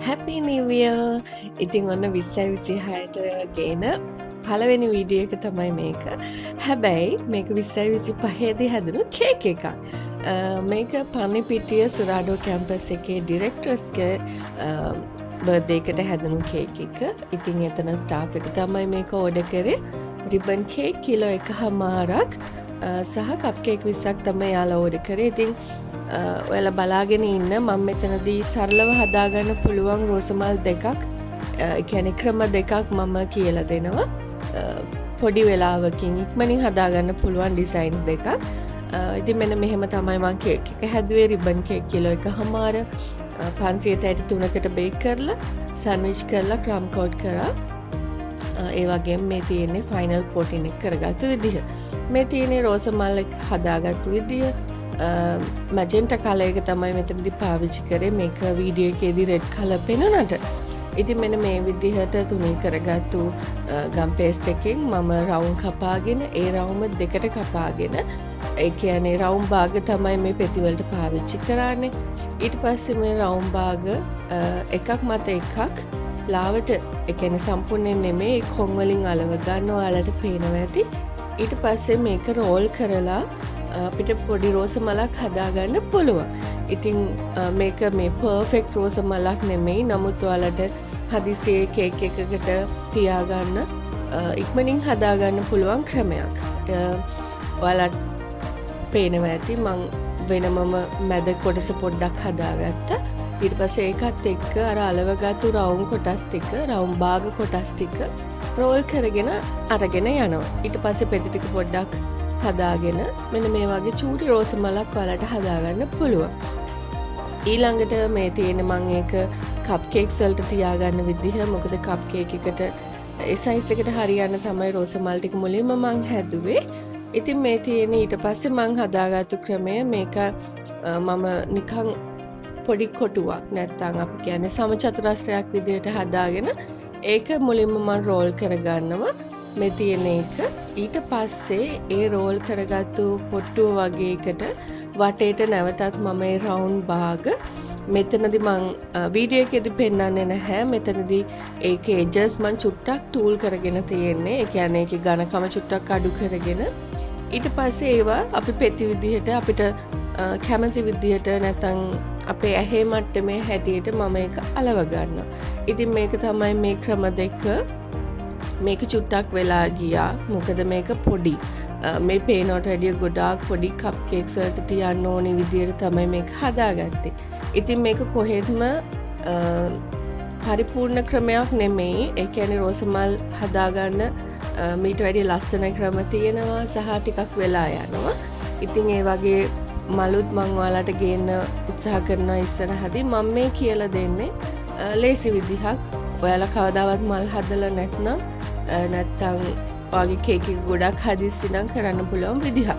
හැපි නිවියර්! ඉතින් ඔන්න 2026ට ගේන පළවෙනි වීඩියෝ එක තමයි මේක. හැබැයි මේක 2025දී හැදුණු කේක් එකක්. මේක පන්නිපිටිය සුරාඩෝ කැම්පස් එකේ ඩිරෙක්ටර්ස්ගේ බර්ත්ඩේ එකට හැදුණු කේක් එක. ඉතින් එතන ස්ටාෆ් එක තමයි මේක ඕඩර් කරේ. රිබන් කේක් කිලෝ 1.5ක් සහ කප් කේක් 20ක් තමයි යාලා ඕඩර් කරේ. ඉතින් ඔයාලා බලාගෙන ඉන්න මම මෙතනදී සරලව හදාගන්න පුළුවන් රෝසමල් දෙකක් කියන්නේ ක්‍රම දෙකක් මම කියලා දෙනවා. පොඩි වෙලාවකින් ඉක්මනින් හදාගන්න පුළුවන් ඩිසයින්ස් දෙකක්. ඉතින් මෙන්න මෙහෙම තමයි මම කේක් එක හැදුවේ. රිබන් කේක් කිලෝ 1.5 533කට බේක් කරලා සෑන්ඩ්විච් කරලා ක්‍රම් කෝට් කරා. ඒ වගේම මේ තියෙන්නේ ෆයිනල් කෝටින් එක කරගත්තු විදිහ. මේ තියෙන්නේ රෝසමල් එක හදාගත්තු විදිහ. මැජෙන්ට කලර් එක තමයි මෙතනදී පාවිච්චි කරේ. මේක වීඩියෝ එකේදී රෙඩ් කලර් පෙනුනට. ඉතින් මෙන්න මේ විදිහට තුනී කරගත්තු ගම් පේස්ට් එකෙන් මම රවුම් කපාගෙන ඒ රවුම දෙකට කපාගෙන ඒ කියන්නේ රවුම් භාග තමයි මේ පෙති වලට පාවිච්චි කරන්නේ. ඊට පස්සේ මේ රවුම් භාග එකක් මත එකක් ලාවට ඒ කියන්නේ සම්පූර්ණයෙන් නෙමෙයි කොන් වලින් අලව ගන්න ඔයාලට පේනවා ඇති. ඊට පස්සේ මේක රෝල් කරලා අපිට පොඩි රෝස මලක් හදාගන්න පුළුවන්. ඉතින් මේක මේ පර්ෆෙක්ට් රෝස මලක් නෙමෙයි. නමුත් ඔයාලට හදිසියේ කේක් එකකට තියාගන්න ඉක්මනින් හදාගන්න පුළුවන් ක්‍රමයක්. ඔයාලට පේනවා ඇති මං වෙනමම මැද කොටස පොඩ්ඩක් හදාගත්තා. ඊට පස්සේ ඒකත් එක්ක අර අලවගත්තු රවුම් කොටස් ටික, රවුම් භාග කොටස් ටික රෝල් කරගෙන අරගෙන යනවා. ඊට පස්සේ පෙති ටික පොඩ්ඩක් හදාගෙන මෙන්න මේ වගේ චූටි රෝස මලක් ඔයාලට හදාගන්න පුළුවන්. ඊළඟට මේ තියෙන මම ඒක කප් කේක්ස් වලට තියාගන්න විදිහ. මොකද කප් කේක් එකට ඒ සයිස් එකට හරියන්න තමයි රෝස මල් ටික මුලින්ම මම හැදුවේ. ඉතින් මේ තියෙන ඊට පස්සේ මම හදාගත්තු ක්‍රමය මේක මම නිකන් පොඩි කොටුවක් නැත්තම් අපි කියන්නේ සමචතුරස්‍රයක් විදිහට හදාගෙන ඒක මුලින්ම මම රෝල් කරගන්නවා. මේ තියෙන එක ඊට පස්සේ ඒ රෝල් කරගත්තු පොට්ටුව වගේ එකට වටේට නැවතත් මම ඒ රවුන්ඩ් භාග මෙතනදී මං වීඩියෝ එකේදී පෙන්වන්නේ නැහැ. මෙතනදී ඒකේ එජස් මං චුට්ටක් ටූල් කරගෙන තියෙන්නේ. ඒ කියන්නේ ඒකේ ඝනකම චුට්ටක් අඩු කරගෙන ඊට පස්සේ ඒවා අපි පෙති විදිහට අපිට කැමති විදිහට නැත්නම් අපේ ඇහි මට්ටමේ හැටියට මම ඒක අලව ගන්නවා. ඉතින් මේක තමයි මේ ක්‍රම දෙක. මේක චුට්ටක් වෙලා ගියා. මොකද මේක පොඩි. මේ පේනවට වැඩිය ගොඩාක් පොඩි කප් කේක්ස් වලට තියන්න ඕනි විදියට තමයි මේක හදාගත්තේ. ඉතින් මේක කොහෙත්ම පරිපූර්ණ ක්‍රමයක් නෙමෙයි. ඒ කියන්නේ රෝසමල් හදාගන්න මීට වැඩිය ලස්සන ක්‍රම තියෙනවා සහ ටිකක් වෙලා යනවා. ඉතින් ඒ වගේ මලුත් මං ඔයාලට ගේන්න උත්සාහ කරනවා ඉස්සරහදී. මම මේ කියලා දෙන්නේ ලේසි විදිහක්. ඔයාලා කවදාවත් මල් හදලා නැත්තම් ඔයාගේ කේක් එක ගොඩක් හදිස්සි නම් කරන්න පුළුවන් විදිහක්.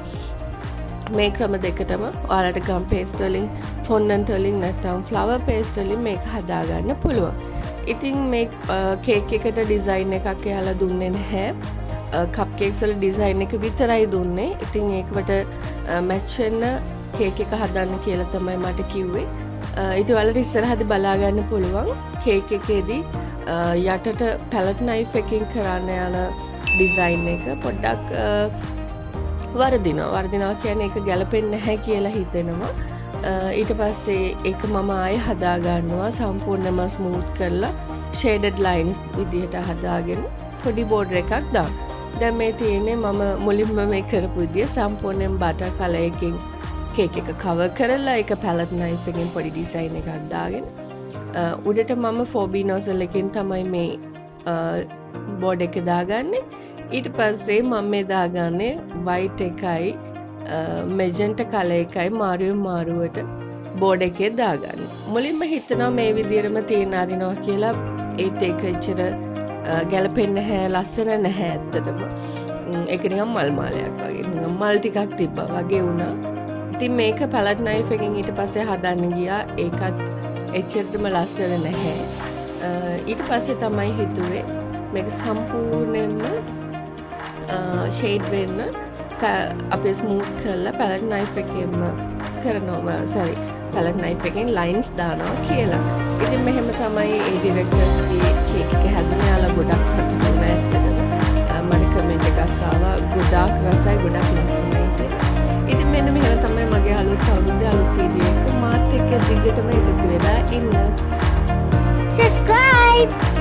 මේ ක්‍රම දෙකටම ඔයාලට ගම් පේස්ට් වලින්, ෆොන්ඩන්ට් වලින් නැත්තම් ෆ්ලවර් පේස්ට් වලින් මේක හදාගන්න පුළුවන්. ඉතින් මේ කේක් එකට ඩිසයින් එකක් එයාලා දුන්නේ නැහැ. කප් කේක්ස් වල ඩිසයින් එක විතරයි දුන්නේ. ඉතින් ඒකට මැච් වෙන්න කේක් එක හදන්න කියලා තමයි මට කිව්වේ. ඉතින් ඔයාලට ඉස්සරහදී බලා ගන්න පුළුවන් කේක් එකේදී යටට පැලට් නයිෆ් එකකින් කරන්න යන ඩිසයින් එක පොඩ්ඩක් වර්ධිනවා කියන්නේ ඒක ගැලපෙන්නේ නැහැ කියලා හිතෙනවා. ඊට පස්සේ ඒක මම ආයෙ හදා ගන්නවා සම්පූර්ණයෙන්ම ස්මූත් කරලා ෂේඩඩ් ලයින්ස් විදිහට හදාගෙන පොඩි බෝඩර් එකක් දාන්න. දැන් මේ තියෙන්නේ මම මුලින්ම මේ කරපු විදිය සම්පූර්ණයෙන් බටර් කලර් එකකින් කේක් එක කවර් කරලා ඒක පැලට් නයිෆ් එකෙන් පොඩි ඩිසයින් එකක් දාගෙන උඩට මම 4B nozzle එකෙන් තමයි මේ බෝඩ් එක දාගන්නේ. ඊට පස්සේ මම මේ දාගන්නේ white එකයි magenta කලර් එකයි මාරුවට බෝඩ් එකේ දාගන්න. මුලින්ම හිතනවා මේ විදිහටම තියෙන අරිනවා කියලා. ඒත් ඒක එච්චර ගැලපෙන්නේ නැහැ, ලස්සන නැහැ ඇත්තටම. ඒක නිකන් මල් මාලයක් වගේ. නිකන් මල් ටිකක් තිබ්බා වගේ වුණා. ඉතින් මේක පැලට් නයිෆ් එකෙන් ඊට පස්සේ හදන්න ගියා. ඒකත් එච්චරටම ලස්සන නැහැ. ඊට පස්සේ තමයි හිතුවේ මේක සම්පූර්ණයෙන්ම ෂේඩ් වෙන්න අපි ස්මූත් කරලා පැලට් නයිෆ් එකෙන්ම කරනවා සෝරි පැලට් නයිෆ් එකෙන් ලයින්ස් දානවා කියලා. ඉතින් මෙහෙම තමයි ඒ ඩිරෙක්ටර්ස්ගේ කේක් එක හැදුනේ. යාලා ගොඩක් සතුටු වුණා ඇත්තටම. මට කමෙන්ට් එකක් ආවා ගොඩාක් රසයි ගොඩක් ලස්සනයි කියලා. ඉතින් මෙන්න මෙහෙම තමයි මගේ අලුත් අවුරුද්දේ අලුත් වීඩියෝ එක. මාත් එක්ක දිගටම එකතු වෙලා ඉන්න. Subscribe!